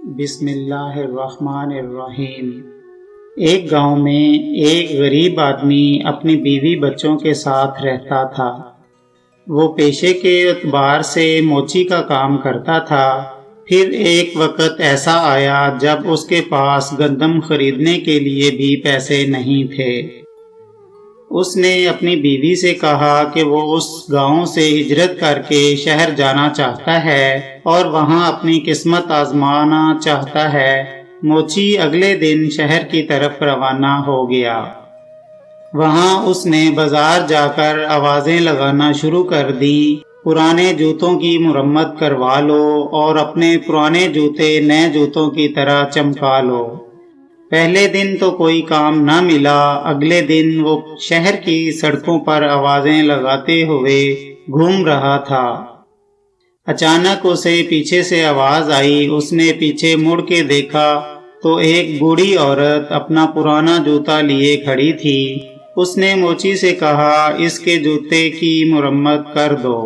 بسم اللہ الرحمن الرحیم۔ ایک گاؤں میں ایک غریب آدمی اپنی بیوی بچوں کے ساتھ رہتا تھا۔ وہ پیشے کے اعتبار سے موچی کا کام کرتا تھا۔ پھر ایک وقت ایسا آیا جب اس کے پاس گندم خریدنے کے لیے بھی پیسے نہیں تھے۔ اس نے اپنی بیوی سے کہا کہ وہ اس گاؤں سے ہجرت کر کے شہر جانا چاہتا ہے اور وہاں اپنی قسمت آزمانا چاہتا ہے۔ موچی اگلے دن شہر کی طرف روانہ ہو گیا۔ وہاں اس نے بازار جا کر آوازیں لگانا شروع کر دی، پرانے جوتوں کی مرمت کروا لو اور اپنے پرانے جوتے نئے جوتوں کی طرح چمکا لو۔ پہلے دن تو کوئی کام نہ ملا۔ اگلے دن وہ شہر کی سڑکوں پر آوازیں لگاتے ہوئے گھوم رہا تھا۔ اچانک اسے پیچھے سے آواز آئی۔ اس نے پیچھے مڑ کے دیکھا تو ایک بوڑھی عورت اپنا پرانا جوتا لیے کھڑی تھی۔ اس نے موچی سے کہا، اس کے جوتے کی مرمت کر دو۔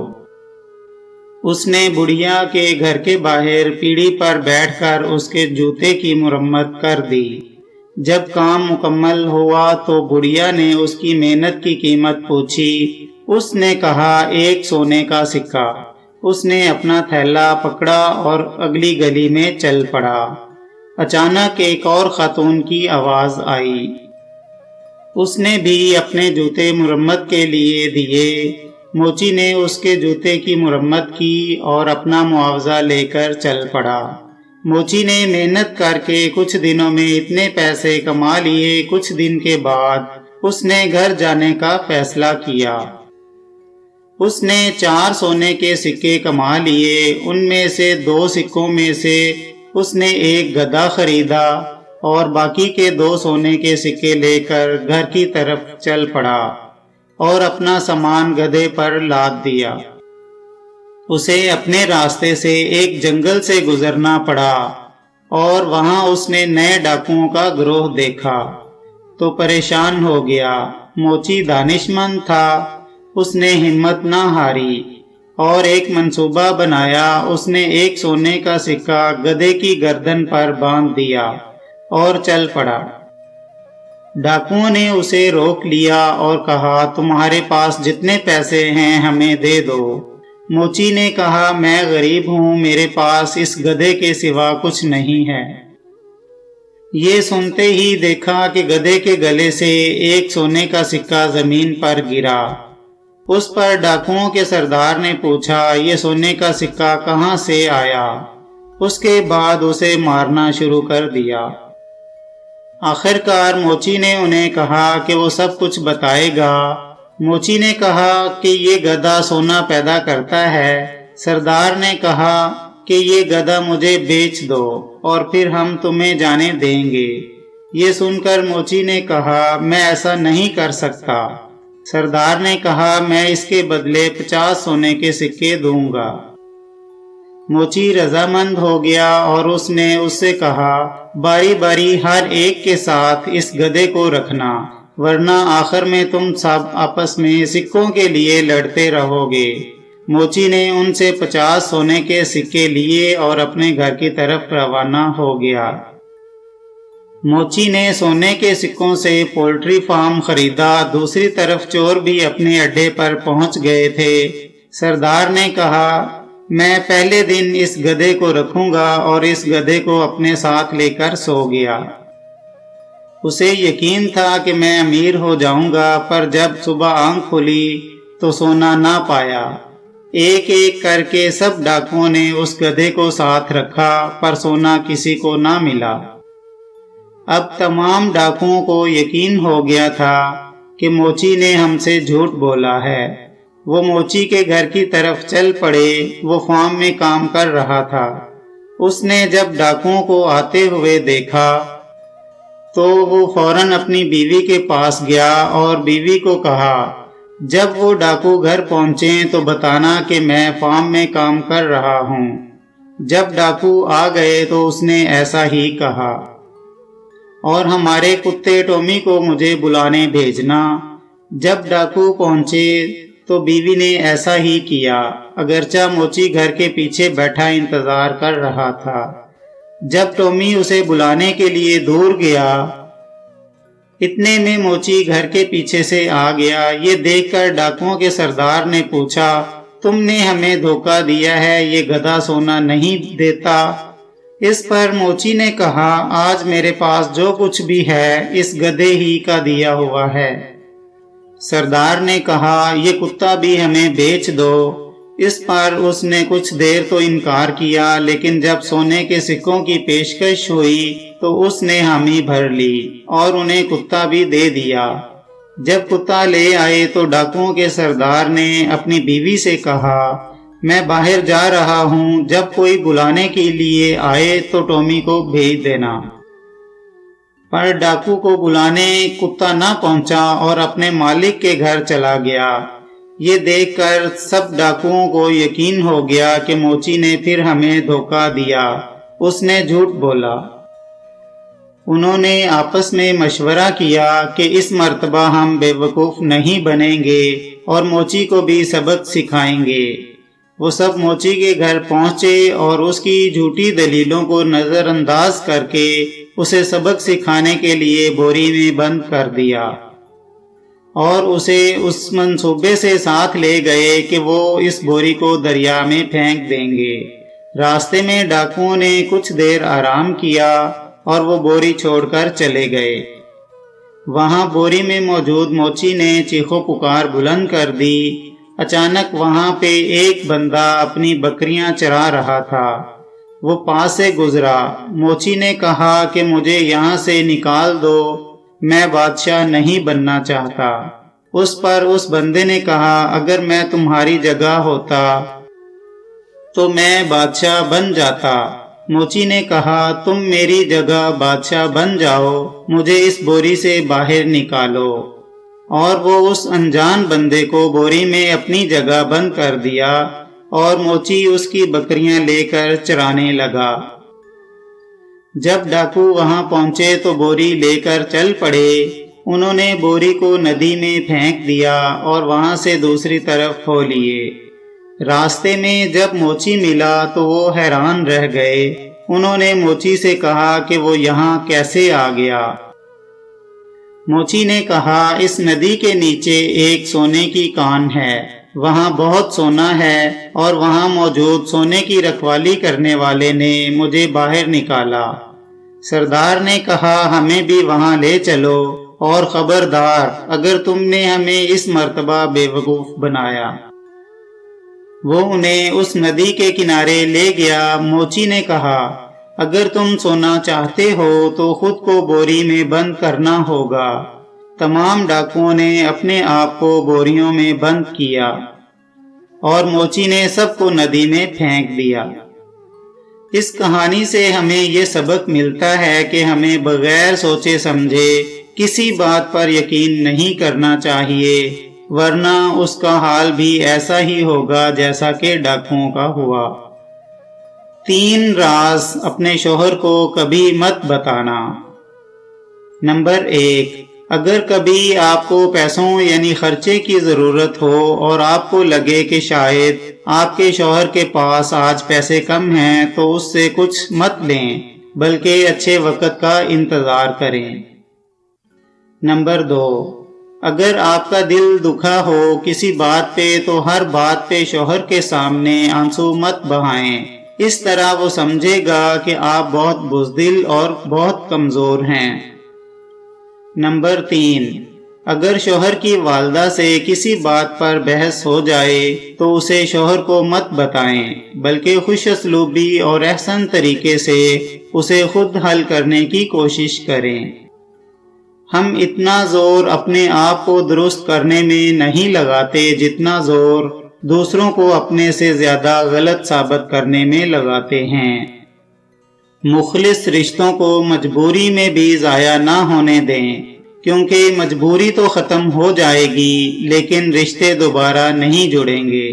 اس نے بڑھیا کے گھر کے باہر پیڑھی پر بیٹھ کر اس کے جوتے کی مرمت کر دی۔ جب کام مکمل ہوا تو بڑھیا نے اس کی محنت کی قیمت پوچھی۔ اس نے کہا، 1 سونے کا سکہ۔ اس نے اپنا تھیلا پکڑا اور اگلی گلی میں چل پڑا۔ اچانک ایک اور خاتون کی آواز آئی۔ اس نے بھی اپنے جوتے مرمت کے لیے دیے۔ موچی نے اس کے جوتے کی مرمت کی اور اپنا معاوضہ لے کر چل پڑا۔ موچی نے محنت کر کے کچھ دنوں میں اتنے پیسے کما لیے۔ کچھ دن کے بعد اس نے گھر جانے کا فیصلہ کیا۔ اس نے 4 سونے کے سکے کما لیے۔ ان میں سے 2 سکوں میں سے اس نے ایک گدھا خریدا اور باقی کے 2 سونے کے سکے لے کر گھر کی طرف چل پڑا اور اپنا سامان گدھے پر لاد دیا۔ اسے اپنے راستے سے ایک جنگل سے گزرنا پڑا اور وہاں اس نے نئے ڈاکوؤں کا گروہ دیکھا تو پریشان ہو گیا۔ موچی دانش مند تھا۔ اس نے ہمت نہ ہاری اور ایک منصوبہ بنایا۔ اس نے 1 سونے کا سکہ گدھے کی گردن پر باندھ دیا اور چل پڑا۔ ڈاکوؤں نے اسے روک لیا اور کہا، تمہارے پاس جتنے پیسے ہیں ہمیں دے دو۔ موچی نے کہا، میں غریب ہوں، میرے پاس اس گدھے کے سوا کچھ نہیں ہے۔ یہ سنتے ہی دیکھا کہ گدھے کے گلے سے 1 سونے کا سکہ زمین پر گرا۔ اس پر ڈاکوؤں کے سردار نے پوچھا، یہ سونے کا سکہ کہاں سے آیا؟ اس کے بعد اسے مارنا شروع کر دیا۔ آخر کار موچی نے انہیں کہا کہ وہ سب کچھ بتائے گا۔ موچی نے کہا کہ یہ گدھا سونا پیدا کرتا ہے۔ سردار نے کہا کہ یہ گدھا مجھے بیچ دو اور پھر ہم تمہیں جانے دیں گے۔ یہ سن کر موچی نے کہا، میں ایسا نہیں کر سکتا۔ سردار نے کہا، میں اس کے بدلے 50 سونے کے سکے دوں گا۔ موچی رضامند ہو گیا اور اس نے اس سے کہا، باری باری ہر ایک کے ساتھ اس گدھے کو رکھنا، ورنہ آخر میں تم سب آپس میں سکوں کے لیے لڑتے رہو گے۔ موچی نے ان سے 50 سونے کے سکے لیے اور اپنے گھر کی طرف روانہ ہو گیا۔ موچی نے سونے کے سکوں سے پولٹری فارم خریدا۔ دوسری طرف چور بھی اپنے اڈے پر پہنچ گئے تھے۔ سردار نے کہا، میں پہلے دن اس گدھے کو رکھوں گا اور اس گدھے کو اپنے ساتھ لے کر سو گیا۔ اسے یقین تھا کہ میں امیر ہو جاؤں گا، پر جب صبح آنکھ کھلی تو سونا نہ پایا۔ ایک ایک کر کے سب ڈاکوؤں نے اس گدھے کو ساتھ رکھا، پر سونا کسی کو نہ ملا۔ اب تمام ڈاکوؤں کو یقین ہو گیا تھا کہ موچی نے ہم سے جھوٹ بولا ہے۔ وہ موچی کے گھر کی طرف چل پڑے۔ وہ فارم میں کام کر رہا تھا۔ اس نے جب ڈاکوؤں کو آتے ہوئے دیکھا تو وہ فوراً اپنی بیوی کے پاس گیا اور بیوی کو کہا، جب وہ ڈاکو گھر پہنچیں تو بتانا کہ میں فارم میں کام کر رہا ہوں۔ جب ڈاکو آ گئے تو اس نے ایسا ہی کہا، اور ہمارے کتے ٹومی کو مجھے بلانے بھیجنا۔ جب ڈاکو پہنچے تو بیوی نے ایسا ہی کیا، اگرچہ موچی گھر کے پیچھے بیٹھا انتظار کر رہا تھا۔ جب ٹومی اسے بلانے کے لیے دور گیا، اتنے میں موچی گھر کے پیچھے سے آ گیا۔ یہ دیکھ کر ڈاکوؤں کے سردار نے پوچھا، تم نے ہمیں دھوکہ دیا ہے، یہ گدھا سونا نہیں دیتا۔ اس پر موچی نے کہا، آج میرے پاس جو کچھ بھی ہے اس گدھے ہی کا دیا ہوا ہے۔ سردار نے کہا، یہ کتا بھی ہمیں بیچ دو۔ اس پر اس نے کچھ دیر تو انکار کیا، لیکن جب سونے کے سکوں کی پیشکش ہوئی تو اس نے حامی بھر لی اور انہیں کتا بھی دے دیا۔ جب کتا لے آئے تو ڈاکوؤں کے سردار نے اپنی بیوی سے کہا، میں باہر جا رہا ہوں، جب کوئی بلانے کے لیے آئے تو ٹومی کو بھیج دینا۔ پر ڈاکو کو بلانے کتا نہ پہنچا اور اپنے مالک کے گھر چلا گیا۔ یہ دیکھ کر سب ڈاکوؤں کو یقین ہو گیا کہ موچی نے پھر ہمیں دھوکہ دیا، اس نے جھوٹ بولا۔ انہوں نے آپس میں مشورہ کیا کہ اس مرتبہ ہم بے وقوف نہیں بنیں گے اور موچی کو بھی سبق سکھائیں گے۔ وہ سب موچی کے گھر پہنچے اور اس کی جھوٹی دلیلوں کو نظر انداز کر کے اسے سبق سکھانے کے لیے بوری میں بند کر دیا اور اسے اس منصوبے سے ساتھ لے گئے کہ وہ اس بوری کو دریا میں پھینک دیں گے۔ راستے میں ڈاکوؤں نے کچھ دیر آرام کیا اور وہ بوری چھوڑ کر چلے گئے۔ وہاں بوری میں موجود موچی نے چیخو پکار بلند کر دی۔ اچانک وہاں پہ ایک بندہ اپنی بکریاں چرا رہا تھا، وہ پاس سے گزرا۔ موچی نے کہا کہ مجھے یہاں سے نکال دو، میں بادشاہ نہیں بننا چاہتا۔ اس پر اس بندے نے کہا، اگر میں تمہاری جگہ ہوتا تو میں بادشاہ بن جاتا۔ موچی نے کہا، تم میری جگہ بادشاہ بن جاؤ، مجھے اس بوری سے باہر نکالو۔ اور وہ اس انجان بندے کو بوری میں اپنی جگہ بند کر دیا اور موچی اس کی بکریاں لے کر چرانے لگا۔ جب ڈاکو وہاں پہنچے تو بوری لے کر چل پڑے۔ انہوں نے بوری کو ندی میں پھینک دیا اور وہاں سے دوسری طرف ہو لیے۔ راستے میں جب موچی ملا تو وہ حیران رہ گئے۔ انہوں نے موچی سے کہا کہ وہ یہاں کیسے آ گیا؟ موچی نے کہا، اس ندی کے نیچے ایک سونے کی کان ہے، وہاں بہت سونا ہے اور وہاں موجود سونے کی رکھوالی کرنے والے نے مجھے باہر نکالا۔ سردار نے کہا، ہمیں بھی وہاں لے چلو اور خبردار اگر تم نے ہمیں اس مرتبہ بے وقوف بنایا۔ وہ انہیں اس ندی کے کنارے لے گیا۔ موچی نے کہا، اگر تم سونا چاہتے ہو تو خود کو بوری میں بند کرنا ہوگا۔ تمام ڈاکوؤں نے اپنے آپ کو بوریوں میں بند کیا اور موچی نے سب کو ندی میں پھینک دیا۔ اس کہانی سے ہمیں یہ سبق ملتا ہے کہ ہمیں بغیر سوچے سمجھے کسی بات پر یقین نہیں کرنا چاہیے، ورنہ اس کا حال بھی ایسا ہی ہوگا جیسا کہ ڈاکوؤں کا ہوا۔ 3 راز اپنے شوہر کو کبھی مت بتانا۔ نمبر 1، اگر کبھی آپ کو پیسوں یعنی خرچے کی ضرورت ہو اور آپ کو لگے کہ شاید آپ کے شوہر کے پاس آج پیسے کم ہیں تو اس سے کچھ مت لیں، بلکہ اچھے وقت کا انتظار کریں۔ نمبر 2، اگر آپ کا دل دکھا ہو کسی بات پہ تو ہر بات پہ شوہر کے سامنے آنسو مت بہائیں، اس طرح وہ سمجھے گا کہ آپ بہت بزدل اور بہت کمزور ہیں۔ نمبر 3، اگر شوہر کی والدہ سے کسی بات پر بحث ہو جائے تو اسے شوہر کو مت بتائیں، بلکہ خوش اسلوبی اور احسن طریقے سے اسے خود حل کرنے کی کوشش کریں۔ ہم اتنا زور اپنے آپ کو درست کرنے میں نہیں لگاتے جتنا زور دوسروں کو اپنے سے زیادہ غلط ثابت کرنے میں لگاتے ہیں۔ مخلص رشتوں کو مجبوری میں بھی ضائع نہ ہونے دیں، کیونکہ مجبوری تو ختم ہو جائے گی لیکن رشتے دوبارہ نہیں جڑیں گے۔